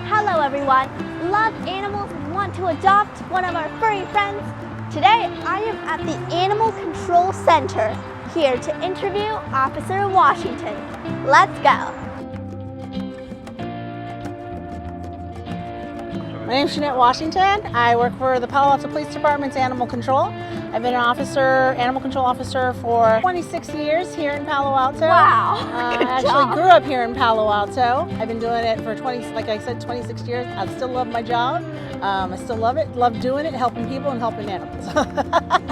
Hello everyone! Love animals and want to adopt one of our furry friends? Today I am at the Animal Control Center here to interview Officer Washington. Let's go! My name is Jeannette Washington. I work for the Palo Alto Police Department's Animal Control. I've been an animal control officer for 26 years here in Palo Alto. Wow! I actually grew up here in Palo Alto. I've been doing it for 26 years. I still love my job. I still love it, love doing it, helping people and helping animals.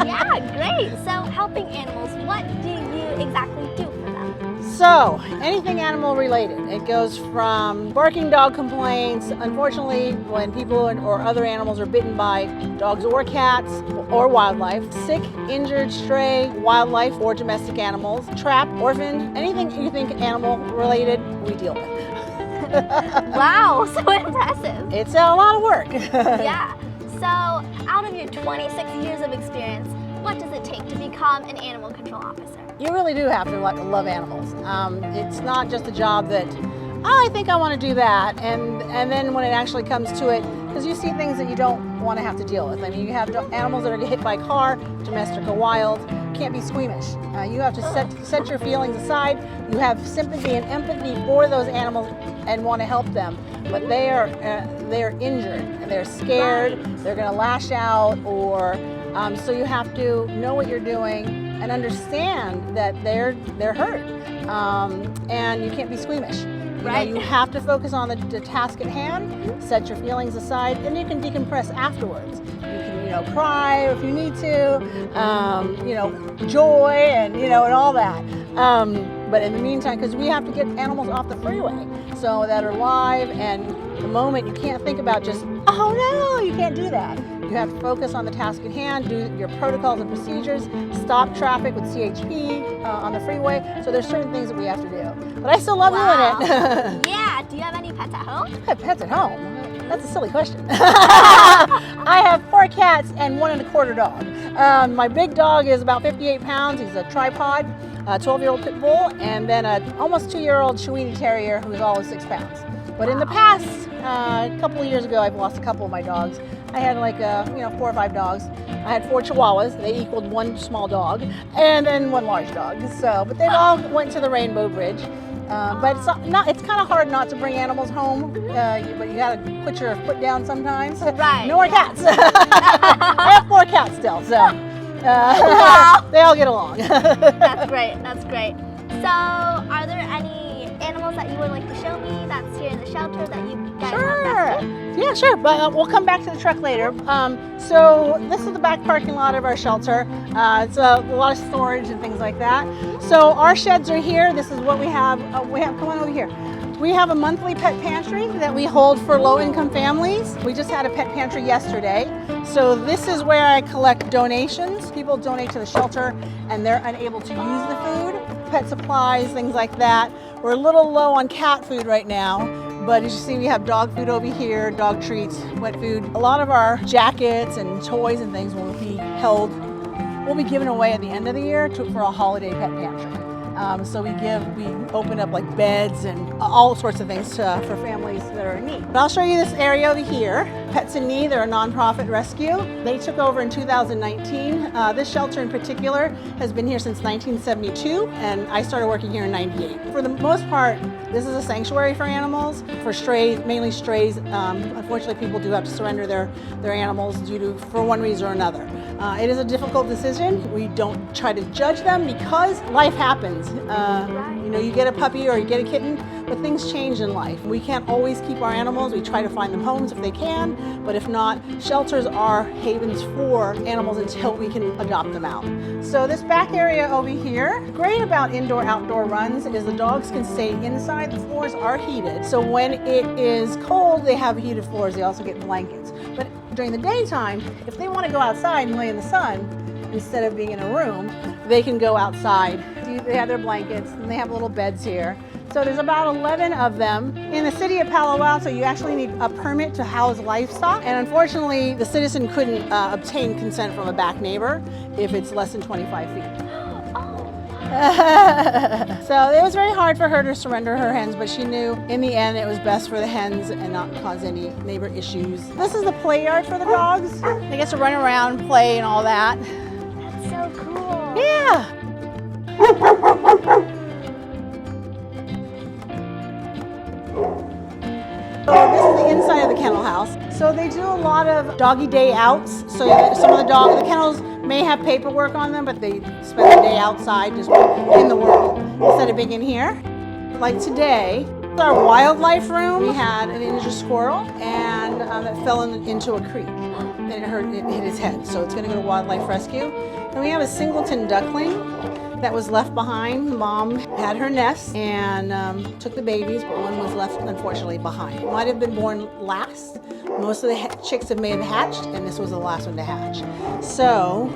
Yeah, great. So helping animals, what do you exactly do for them? So, anything animal related. It goes from barking dog complaints, unfortunately when people or other animals are bitten by dogs or cats or wildlife, sick, injured, stray, wildlife or domestic animals, trapped, orphaned, anything you think animal related, we deal with. Wow, so impressive. It's a lot of work. Yeah. So, out of your 26 years of experience, what does it take to become an animal control officer? You really do have to love animals. It's not just a job that, oh, I think I want to do that, and then when it actually comes to it, because you see things that you don't want to have to deal with. I mean, you have animals that are hit by a car, domestic or wild, can't be squeamish. You have to set your feelings aside. You have sympathy and empathy for those animals and want to help them, but they are injured and they're scared. They're going to lash out, or so you have to know what you're doing and understand that they're hurt, and you can't be squeamish. You have to focus on the task at hand, set your feelings aside, and you can decompress afterwards. You can, cry if you need to, joy and, and all that. But in the meantime, because we have to get animals off the freeway so that are live, and the moment you can't think about just, oh no, you can't do that. You have to focus on the task at hand, do your protocols and procedures, stop traffic with CHP on the freeway. So there's certain things that we have to do. But I still love doing it. Yeah, do you have any pets at home? I have pets at home? That's a silly question. I have 4 cats and 1 1/4 dog. My big dog is about 58 pounds. He's a tripod, a 12-year-old pit bull, and then an almost 2-year-old Chiweenie Terrier who's always 6 pounds. But in the past, a couple of years ago, I've lost a couple of my dogs. I had 4 or 5 dogs. I had 4 Chihuahuas. They equaled 1 small dog, and then 1 large dog. So, but they all went to the Rainbow Bridge. But it's kind of hard not to bring animals home, but you got to put your foot down sometimes. Right. No more cats. I have 4 cats still, so they all get along. That's great. That's great. So, are there any animals that you would like to show me that's here in the shelter that you guys have nested? Yeah, sure, but we'll come back to the truck later. So this is the back parking lot of our shelter. It's a lot of storage and things like that. So our sheds are here. This is what we have. Come on over here. We have a monthly pet pantry that we hold for low-income families. We just had a pet pantry yesterday. So this is where I collect donations. People donate to the shelter and they're unable to use the food, pet supplies, things like that. We're a little low on cat food right now, but as you see, we have dog food over here, dog treats, wet food. A lot of our jackets and toys and things will be given away at the end of the year for a holiday pet pantry. So we open up like beds and all sorts of things for families that are in need. But I'll show you this area over here. Pets in Need, they're a nonprofit rescue. They took over in 2019. This shelter in particular has been here since 1972, and I started working here in 98. For the most part, this is a sanctuary for animals, for strays, mainly strays. Unfortunately, people do have to surrender their animals for one reason or another. It is a difficult decision. We don't try to judge them because life happens. You get a puppy or you get a kitten, but things change in life. We can't always keep our animals. We try to find them homes if they can, but if not, shelters are havens for animals until we can adopt them out. So this back area over here, great about indoor-outdoor runs is the dogs can stay inside. The floors are heated, so when it is cold, they have heated floors. They also get blankets. But during the daytime, if they want to go outside and lay in the sun, instead of being in a room, they can go outside. They have their blankets and they have little beds here. So there's about 11 of them. In the city of Palo Alto, you actually need a permit to house livestock. And unfortunately, the citizen couldn't obtain consent from a back neighbor if it's less than 25 feet. So it was very hard for her to surrender her hens, but she knew in the end it was best for the hens and not cause any neighbor issues. This is the play yard for the dogs. They get to run around, play, and all that. That's so cool. Yeah. So this is the inside of the kennel house. So they do a lot of doggy day outs. So some of the kennels may have paperwork on them, but they spend the day outside just in the world instead of being in here. Like today, our wildlife room, we had an Ninja squirrel and it fell into a creek and it hit his head. So it's going to go to wildlife rescue. Then we have a singleton duckling that was left behind. Mom had her nest and took the babies, but one was left unfortunately behind. It might have been born last. Most of the chicks may have hatched, and this was the last one to hatch. So,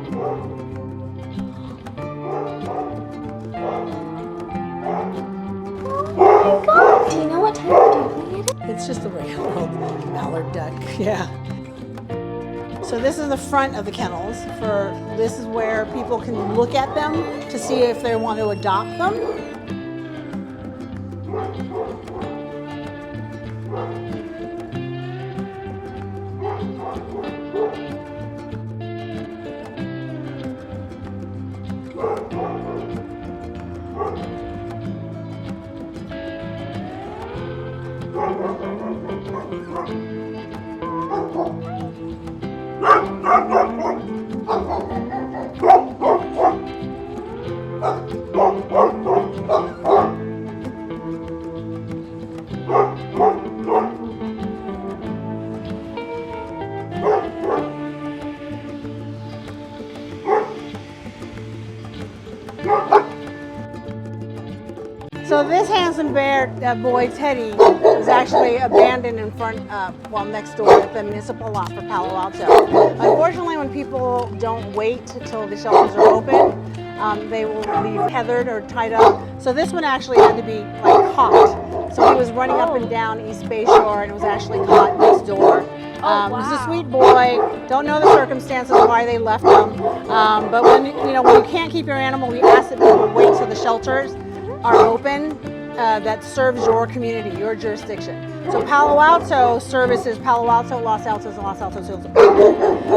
Oh my god! Do you know what type of duckling it is? it's just a regular old mallard duck, yeah. So this is the front of the kennels. This is where people can look at them to see if they want to adopt them. So this handsome bear boy, Teddy, was actually abandoned in front, next door at the municipal lot for Palo Alto. Unfortunately, when people don't wait until the shelters are open, they will be tethered or tied up. So this one actually had to be like caught. So he was running up and down East Bay Shore and it was actually caught next door. Wow. He's a sweet boy. Don't know the circumstances why they left him. But when you can't keep your animal, we ask that people wait till the shelters are open that serves your community, your jurisdiction. So Palo Alto services Palo Alto, Los Altos, and Los Altos Hills.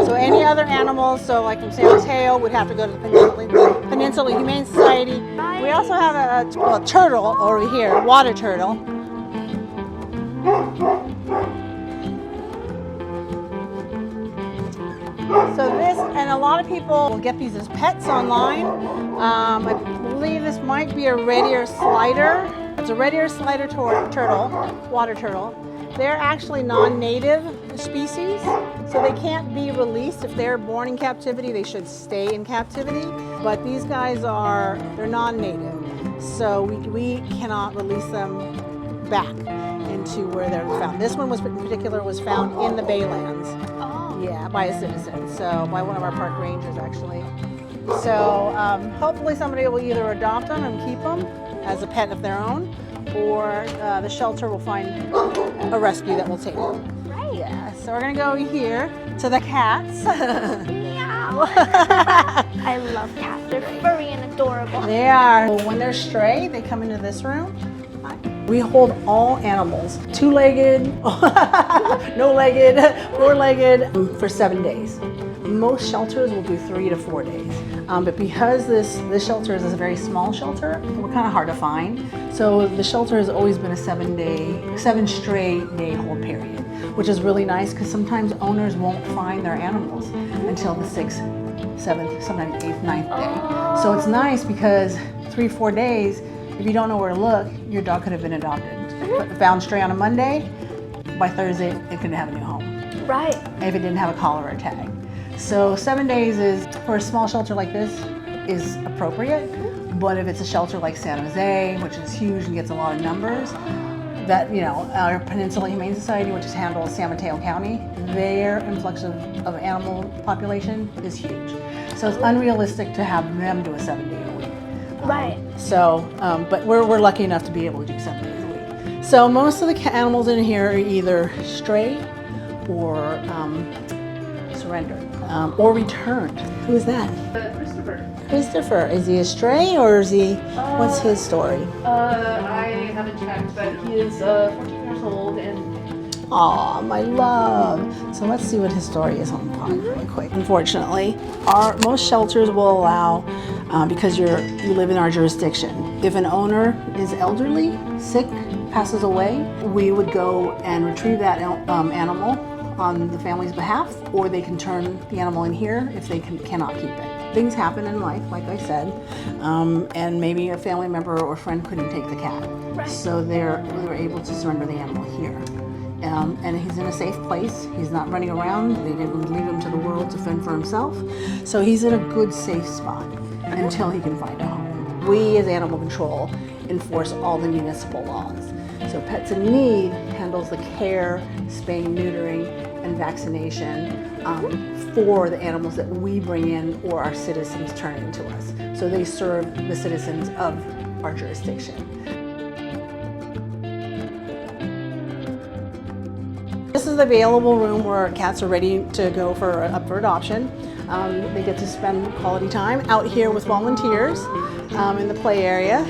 So any other animals, so like from San Mateo, would have to go to the Peninsula Humane Society. We also have a turtle over here, water turtle. So this, and a lot of people will get these as pets online. I believe this might be a red ear slider. It's a red ear slider turtle, water turtle. They're actually non-native species, so they can't be released. If they're born in captivity, they should stay in captivity. But these guys they're non-native, so we cannot release them back into where they're found. This one in particular was found in the Baylands. Yeah, by a citizen, so by one of our park rangers actually. So hopefully somebody will either adopt them and keep them as a pet of their own, or the shelter will find a rescue that will take them. Right. Yeah, so we're gonna go here to the cats. Meow. I love cats. They're furry and adorable. They are. When they're stray, they come into this room. We hold all animals, two-legged, no-legged, four-legged, for 7 days. Most shelters will do 3 to 4 days. But because this shelter is a very small shelter, we're kind of hard to find. So the shelter has always been a 7 straight day hold period, which is really nice because sometimes owners won't find their animals until the 6th, 7th, sometimes 8th, 9th day. So it's nice because 3, 4 days, if you don't know where to look, your dog could have been adopted. Found stray on a Monday, by Thursday, it could have a new home. Right. If it didn't have a collar or a tag. So 7 days is, for a small shelter like this, is appropriate. But if it's a shelter like San Jose, which is huge and gets a lot of numbers, that, our Peninsula Humane Society, which handles San Mateo County, their influx of animal population is huge. So it's unrealistic to have them do a 7 day a week. Right. So, but we're lucky enough to be able to do 7 days a week. So most of the animals in here are either stray or surrendered or returned. Who is that? Christopher. Christopher, is he a stray or is he, what's his story? I haven't checked, but he is 14 years old and... Aw, my love. So let's see what his story is on the pond really quick. Unfortunately, most shelters will allow, because you live in our jurisdiction, if an owner is elderly, sick, passes away, we would go and retrieve that animal on the family's behalf, or they can turn the animal in here if they cannot keep it. Things happen in life, like I said, and maybe a family member or friend couldn't take the cat. Right. So they were able to surrender the animal here. And he's in a safe place. He's not running around. They didn't leave him to the world to fend for himself. So he's in a good, safe spot until he can find a home. We, as animal control, enforce all the municipal laws. So Pets in Need handles the care, spaying, neutering, and vaccination for the animals that we bring in or our citizens turn into us. So they serve the citizens of our jurisdiction. This is the available room where cats are ready to go up for adoption. They get to spend quality time out here with volunteers in the play area.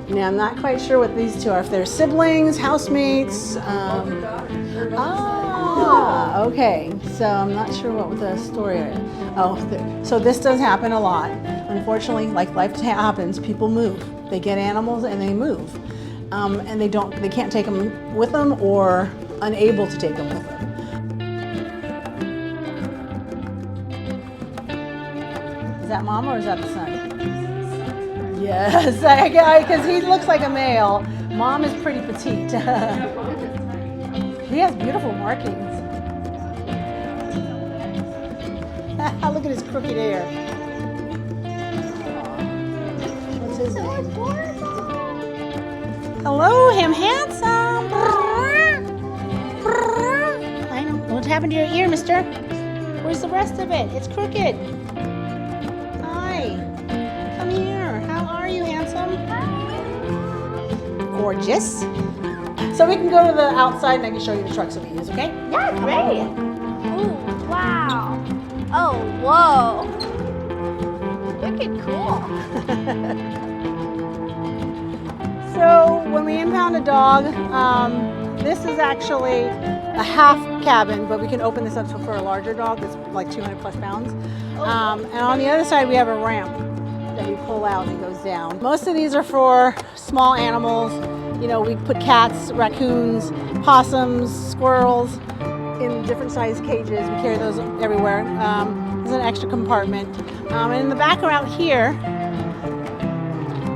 Now, I'm not quite sure what these two are, if they're siblings, housemates. Okay, so I'm not sure what the story is. So this does happen a lot. Unfortunately, like life happens, people move. They get animals and they move. And they can't take them with them or unable to take them with them. Is that mom or is that the son? Yes, because he looks like a male. Mom is pretty petite. He has beautiful markings. Look at his crooked hair. What's his name? Hello, him handsome. I know. What happened to your ear, mister? Where's the rest of it? It's crooked. Hi. Come here. How are you, handsome? Gorgeous. So we can go to the outside and I can show you the trucks that we use, okay? Yeah, great. Ooh, wow. Oh, whoa. Wicked cool. So when we impound a dog, this is actually a half cabin, but we can open this up for a larger dog that's like 200 plus pounds. And on the other side, we have a ramp that we pull out and it goes down. Most of these are for small animals. You know, we put cats, raccoons, possums, squirrels in different size cages. We carry those everywhere. There's an extra compartment. And in the back around here,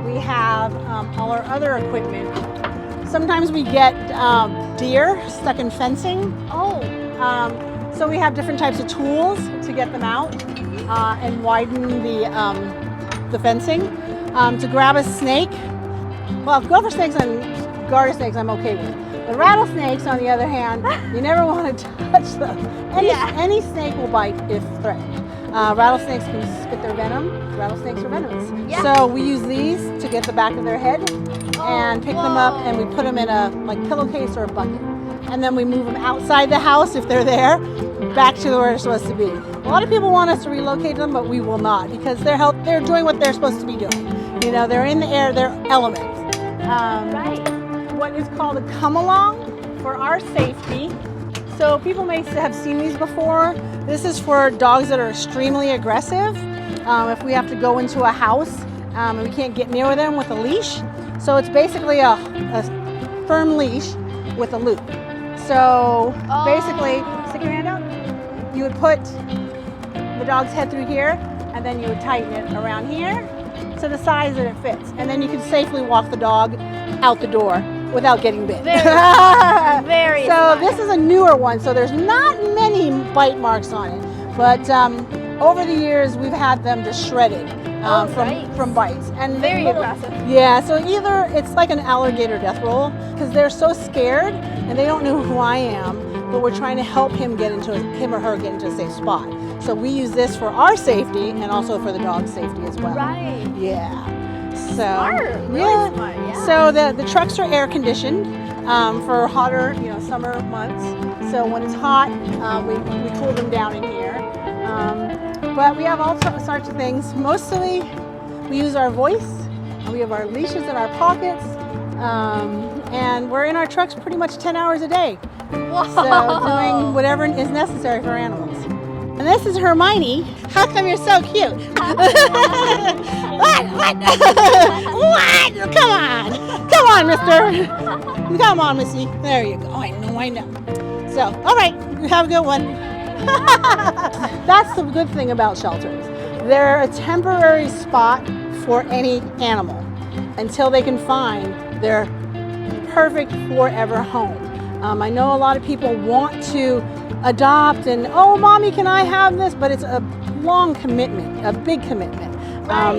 we have all our other equipment. Sometimes we get deer stuck in fencing. Oh. So we have different types of tools to get them out and widen the fencing. To grab a snake, well, gopher snakes and garter snakes I'm okay with. The rattlesnakes, on the other hand, you never want to touch them. Any snake will bite if threatened. Rattlesnakes can spit their venom. Rattlesnakes are venomous. Yeah. So we use these to get the back of their head and pick them up, and we put them in a pillowcase or a bucket. And then we move them outside the house if they're there, back to where they're supposed to be. A lot of people want us to relocate them, but we will not because they're doing what they're supposed to be doing. You know, they're in the air, they're elements. Right. What is called a come along for our safety. So people may have seen these before. This is for dogs that are extremely aggressive. If we have to go into a house and we can't get near them with a leash. So it's basically a firm leash with a loop. So basically, stick your hand out. You would put the dog's head through here and then you would tighten it around here to the size that it fits. And then you can safely walk the dog out the door without getting bit. Very So smart. this is a newer one, so there's not many bite marks on it. But over the years, we've had them just shredded from bites. And Very aggressive. Yeah, so either it's like an alligator death roll, because they're so scared and they don't know who I am, but we're trying to help him or her get into a safe spot. So we use this for our safety and also for the dog's safety as well. Right. Yeah. So, Smart. Really smart, yeah. So the trucks are air conditioned for hotter, summer months. So when it's hot, we cool them down in here. But we have all sorts of things. Mostly we use our voice, and we have our leashes in our pockets, and we're in our trucks pretty much 10 hours a day. Whoa. So doing whatever is necessary for animals. And this is Hermione. How come you're so cute? What? What? Come on, mister. Come on, missy. There you go. I know. So, all right, have a good one. That's the good thing about shelters. They're a temporary spot for any animal until they can find their perfect forever home. I know a lot of people want to adopt and, oh, mommy, can I have this? But it's a long commitment, a big commitment.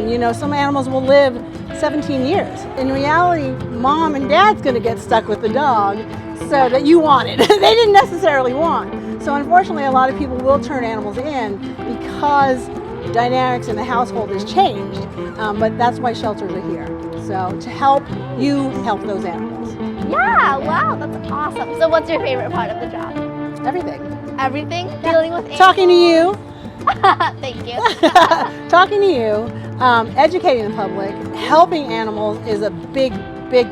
You know, some animals will live 17 years. In reality, mom and dad's gonna get stuck with the dog so that you wanted. They didn't necessarily want. So unfortunately, a lot of people will turn animals in because dynamics in the household has changed. But that's why shelters are here. So to help you help those animals. Yeah, wow, that's awesome. So what's your favorite part of the job? Everything. Everything? Dealing with animals? Talking to you. Thank you. Talking to you, educating the public, helping animals is a big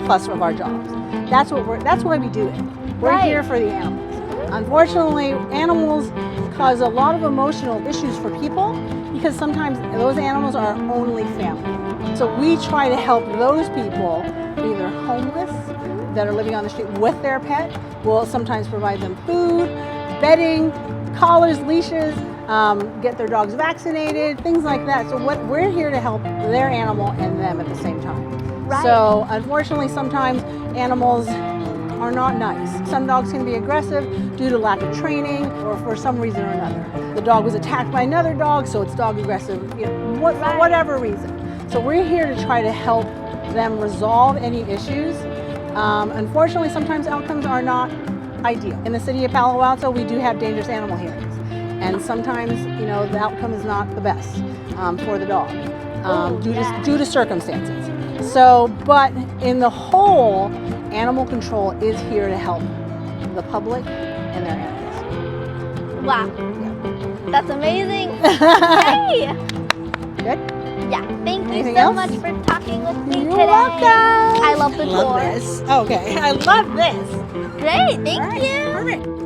plus of our jobs. That's why we do it. We're Right. here for the animals. Unfortunately, animals cause a lot of emotional issues for people because sometimes those animals are our only family. So we try to help those people, either homeless that are living on the street with their pet. We'll sometimes provide them food, bedding, collars, leashes, get their dogs vaccinated, things like that. So we're here to help their animal and them at the same time. Right. So unfortunately, sometimes animals are not nice. Some dogs can be aggressive due to lack of training or for some reason or another. The dog was attacked by another dog, so it's dog aggressive, you know, for whatever reason. So we're here to try to help them resolve any issues. Unfortunately, sometimes outcomes are not ideal. In the city of Palo Alto, we do have dangerous animal hearings. And sometimes, you know, the outcome is not the best for the dog due to circumstances. So, but in the whole, animal control is here to help the public and their animals. Wow, Yeah. that's amazing. Hey! Good? Yeah, thank you Anything so else? much for talking with me You're today. welcome. I love the tour. This. Okay, I love this. Great, thank All right, you. Perfect.